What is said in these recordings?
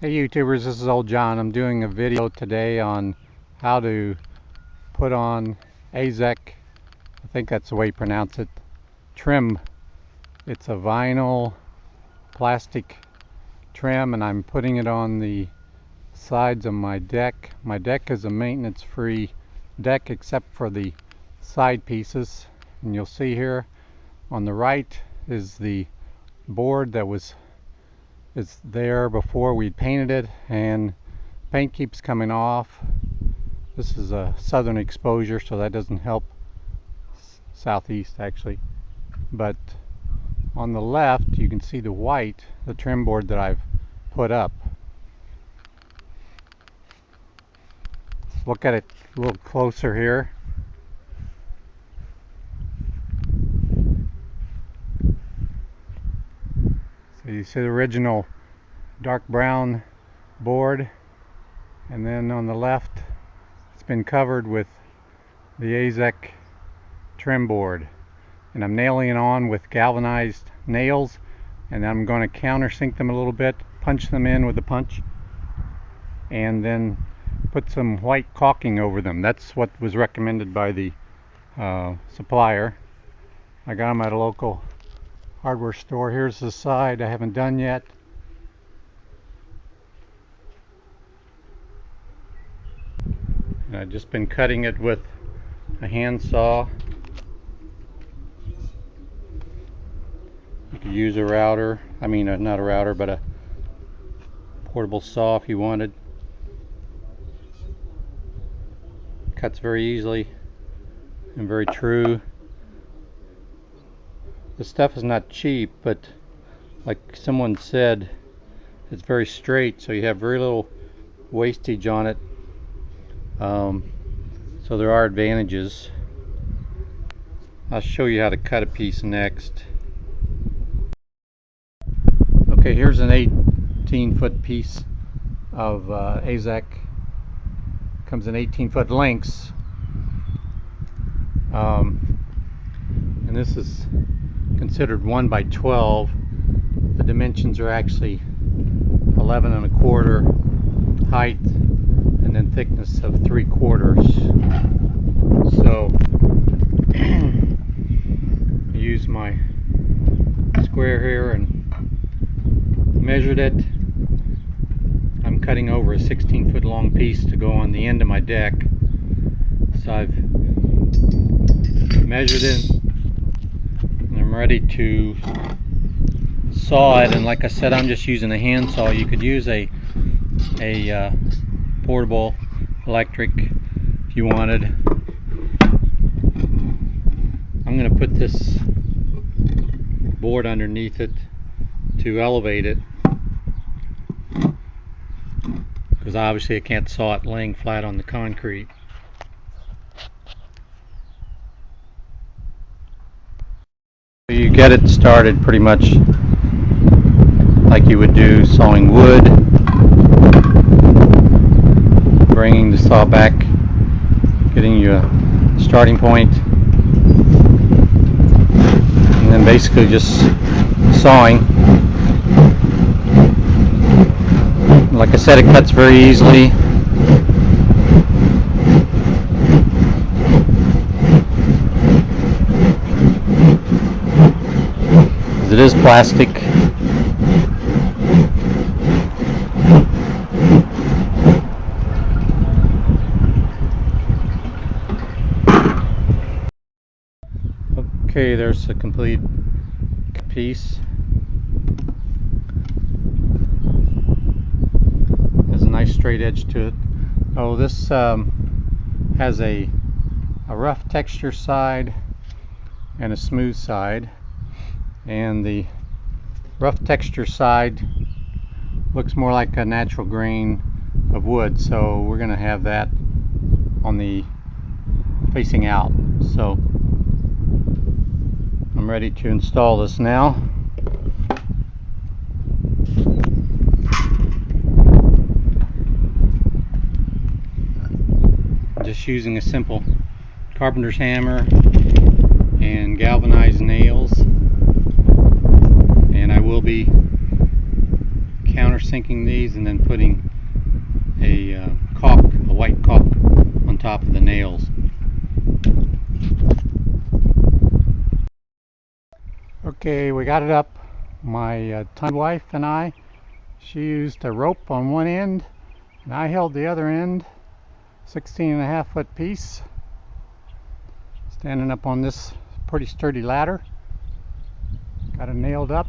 Hey YouTubers, this is Old John. I'm doing a video today on how to put on Azek, I think that's the way you pronounce it, trim. It's a vinyl plastic trim and I'm putting it on the sides of my deck. My deck is a maintenance free deck except for the side pieces, and you'll see here on the right is the board that was there before we painted it, and paint keeps coming off. This is a southern exposure, so that doesn't help. Southeast actually, but on the left you can see the white, the trim board that I've put up. Let's look at it a little closer here. So you see the original dark brown board, and then on the left it's been covered with the Azek trim board, and I'm nailing it on with galvanized nails, and I'm going to countersink them a little bit, punch them in with a punch, and then put some white caulking over them. That's what was recommended by the supplier. I got them at a local hardware store. Here's the side I haven't done yet. And I've just been cutting it with a hand saw. You could use a router, not a router, but a portable saw if you wanted. Cuts very easily and very true. The stuff is not cheap, but like someone said, it's very straight, so you have very little wastage on it. So there are advantages. I'll show you how to cut a piece next. Okay, here's an 18-foot piece of Azek. Comes in 18-foot lengths, and this is considered 1 by 12. The dimensions are actually 11 1/4 height, and then thickness of 3/4. So I use my square here and measured it. I'm cutting over a 16-foot long piece to go on the end of my deck, so I've measured it and I'm ready to saw it. And like I said, I'm just using a hand saw. You could use a portable electric if you wanted. I'm going to put this board underneath it to elevate it, because obviously I can't saw it laying flat on the concrete. You get it started pretty much like you would do sawing wood, bringing the saw back, getting you a starting point, and then basically just sawing. Like I said, it cuts very easily. It is plastic. Okay, there's a complete piece. Has a nice straight edge to it. Oh, this has a rough texture side and a smooth side, and the rough texture side looks more like a natural grain of wood, so we're going to have that on the facing out. So I'm ready to install this now. Just using a simple carpenter's hammer and galvanized nails, and I will be countersinking these and then putting Okay, we got it up. My wife and I, she used a rope on one end and I held the other end, 16.5-foot piece, standing up on this pretty sturdy ladder. Got it nailed up,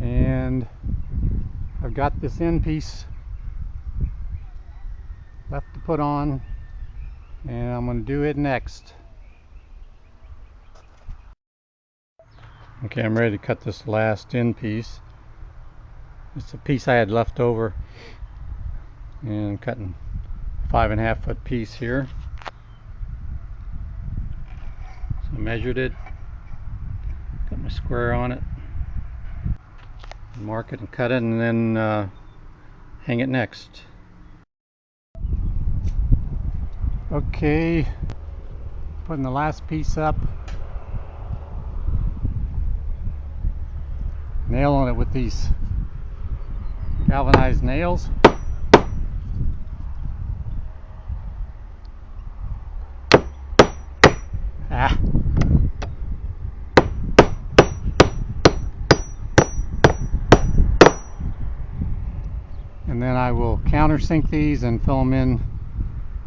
and I've got this end piece left to put on, and I'm going to do it next. Okay, I'm ready to cut this last end piece. It's a piece I had left over, and I'm cutting a 5.5-foot piece here. So I measured it, got my square on it, mark it and cut it, and then hang it next. Okay, putting the last piece up, nailing it with these galvanized nails. And then I will countersink these and fill them in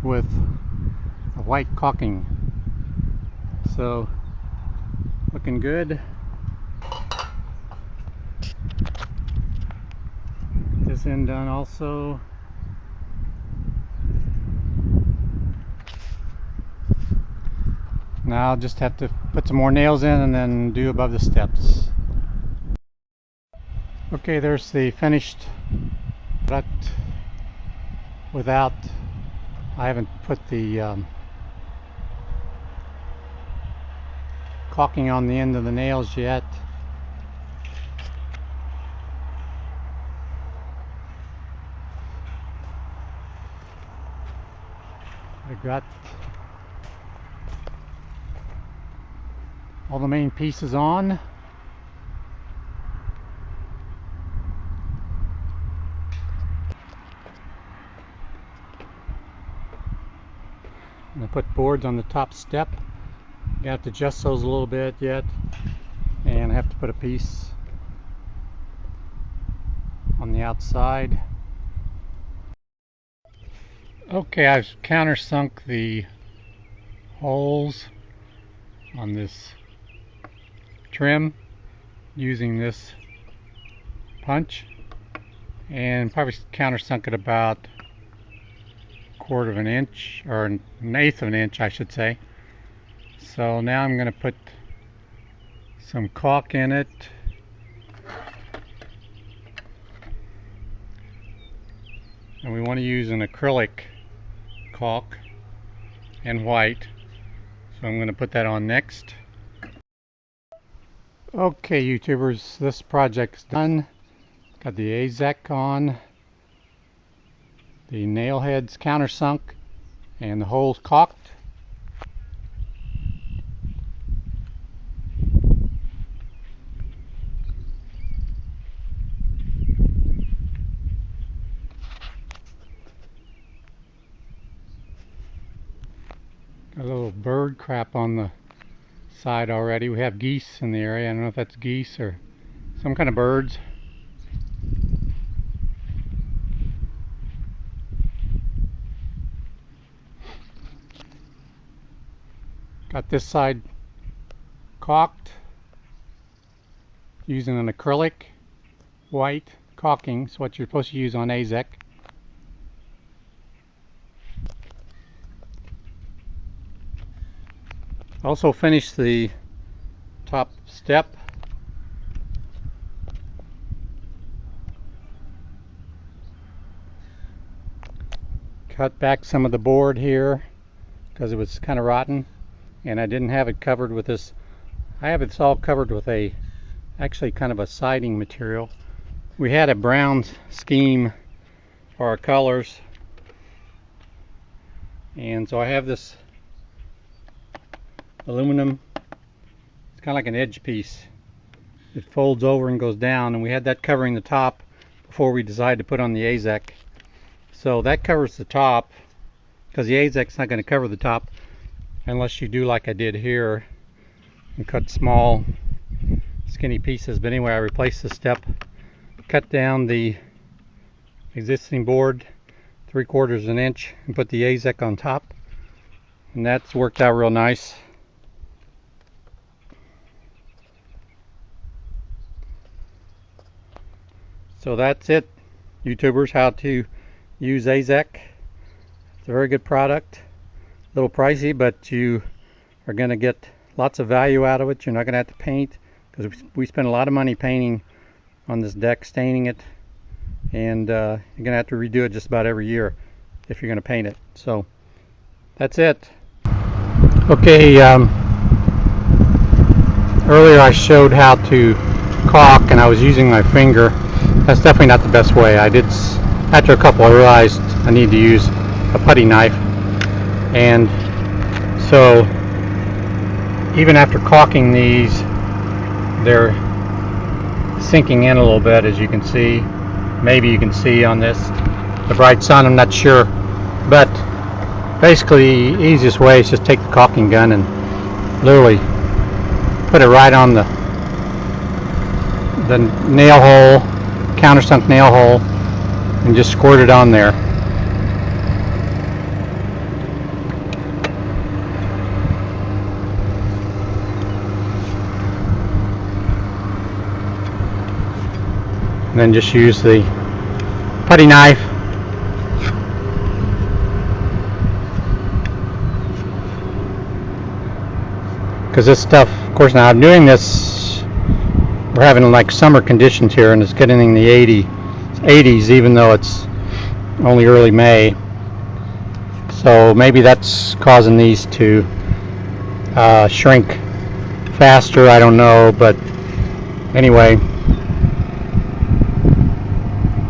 with a white caulking. So, looking good. This end done also. Now I'll just have to put some more nails in and then do above the steps. Okay, there's the finished product without, I haven't put the caulking on the end of the nails yet. I got all the main pieces on. I'm going to put boards on the top step. I have to adjust those a little bit yet, and I have to put a piece on the outside. Okay, I've countersunk the holes on this trim using this punch, and probably countersunk it about 1/4 of an inch, or an 1/8 of an inch I should say. So now I'm going to put some caulk in it. And we want to use an acrylic caulk and white. So I'm going to put that on next. Okay, YouTubers, this project's done. Got the Azek on, the nail heads countersunk, and the holes caulked. Got a little bird crap on the side already. We have geese in the area. I don't know if that's geese or some kind of birds. Got this side caulked using an acrylic white caulking. It's what you're supposed to use on Azek. Also finished the top step. Cut back some of the board here because it was kind of rotten, and I didn't have it covered with this. I have it all covered with a, actually kind of a siding material. We had a brown scheme for our colors, and so I have this aluminum. It's kind of like an edge piece. It folds over and goes down, and we had that covering the top before we decided to put on the Azek. So that covers the top, because the Azek's not going to cover the top unless you do like I did here and cut small skinny pieces. But anyway, I replaced this step, cut down the existing board 3/4 an inch and put the Azek on top, and that's worked out real nice. So that's it, YouTubers, how to use Azek. It's a very good product, a little pricey, but you are going to get lots of value out of it. You're not going to have to paint, because we spend a lot of money painting on this deck, staining it, and you're going to have to redo it just about every year if you're going to paint it. So that's it. Okay, earlier I showed how to caulk, and I was using my finger. That's definitely not the best way. After a couple, I realized I need to use a putty knife, and so even after caulking these, they're sinking in a little bit, as you can see. Maybe you can see on this, the bright sun, I'm not sure. But basically, the easiest way is just take the caulking gun and literally put it right on the nail hole, countersunk nail hole, and just squirt it on there. And then just use the putty knife because this stuff, of course, now I'm doing this, we're having like summer conditions here, and it's getting in the 80s even though it's only early May. So maybe that's causing these to shrink faster, I don't know. But anyway,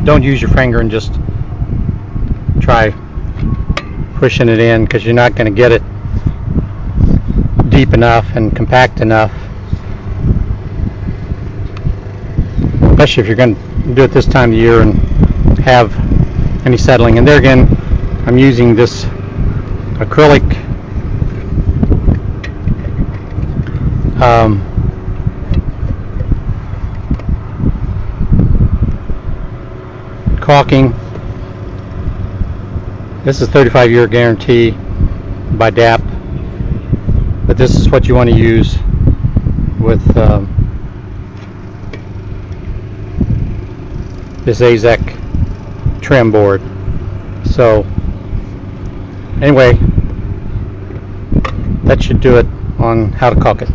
don't use your finger and just try pushing it in, because you're not going to get it deep enough and compact enough, especially if you're going to do it this time of year and have any settling. And there again, I'm using this acrylic caulking. This is 35-year guarantee by DAP, but this is what you want to use with this Azek trim board. So anyway, that should do it on how to caulk it.